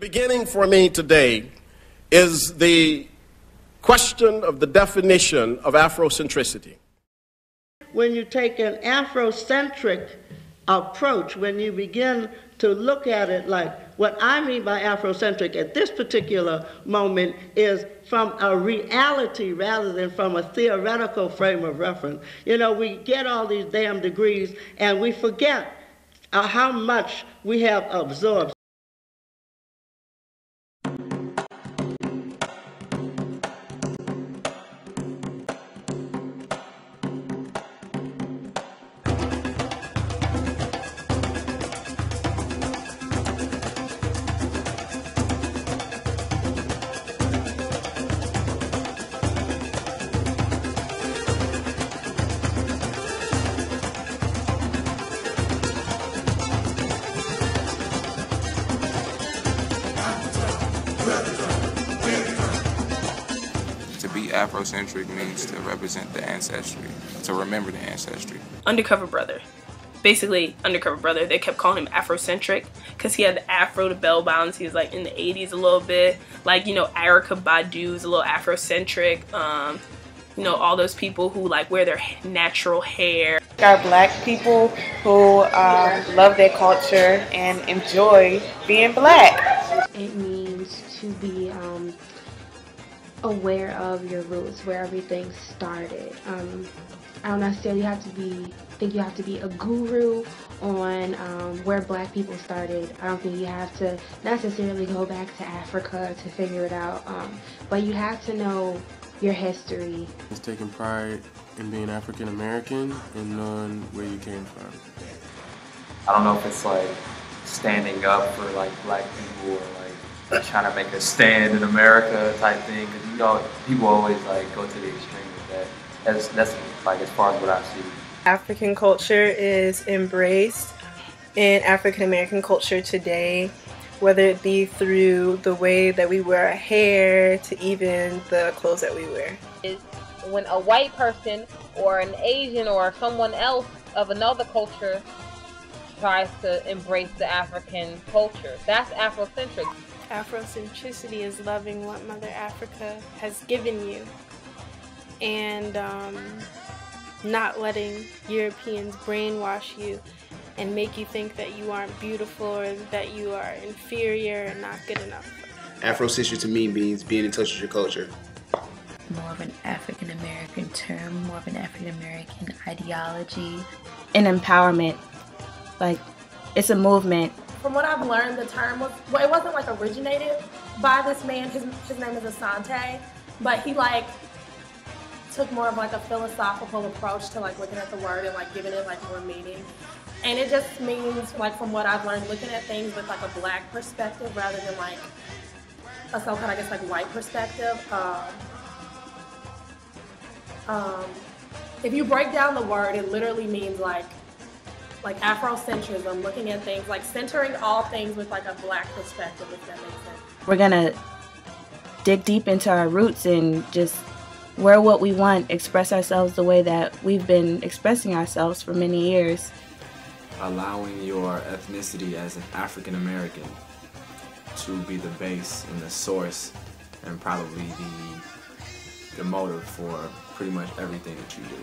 Beginning for me today is the question of the definition of Afrocentricity. When you take an Afrocentric approach, when you begin to look at it like, what I mean by Afrocentric at this particular moment is from a reality rather than from a theoretical frame of reference. You know, we get all these damn degrees and we forget how much we have absorbed. To be Afrocentric means to represent the ancestry, to remember the ancestry. Undercover brother. Basically, undercover brother. They kept calling him Afrocentric because he had the afro to bell bounds. He was like in the 80s a little bit. Like, you know, Erykah Badu's a little Afrocentric. You know, all those people who like wear their natural hair. Our black people who love their culture and enjoy being black. It means to be aware of your roots, where everything started. I don't necessarily think you have to be a guru on where black people started. I don't think you have to necessarily go back to Africa to figure it out, but you have to know your history. It's taking pride in being African American and knowing where you came from. I don't know if it's like standing up for like black people or like trying to make a stand in America type thing, because you know people always like go to the extreme with that. That's like as far as what I see. African culture is embraced in African American culture today, whether it be through the way that we wear our hair to even the clothes that we wear. When a white person or an Asian or someone else of another culture tries to embrace the African culture, that's Afrocentric. Afrocentricity is loving what Mother Africa has given you and not letting Europeans brainwash you and make you think that you aren't beautiful or that you are inferior and not good enough. Afrocentric to me means being in touch with your culture. More of an African American term, more of an African American ideology. An empowerment, like it's a movement. From what I've learned, the term was, well, it wasn't like originated by this man, his name is Asante, but he like took more of like a philosophical approach to like looking at the word and like giving it like more meaning. And it just means, like from what I've learned, looking at things with like a black perspective rather than like a so-called, I guess, like white perspective. If you break down the word, it literally means like Afrocentrism, looking at things, like centering all things with like a black perspective, if that makes sense. We're gonna dig deep into our roots and just wear what we want, express ourselves the way that we've been expressing ourselves for many years. Allowing your ethnicity as an African American to be the base and the source and probably the motive for pretty much everything that you do.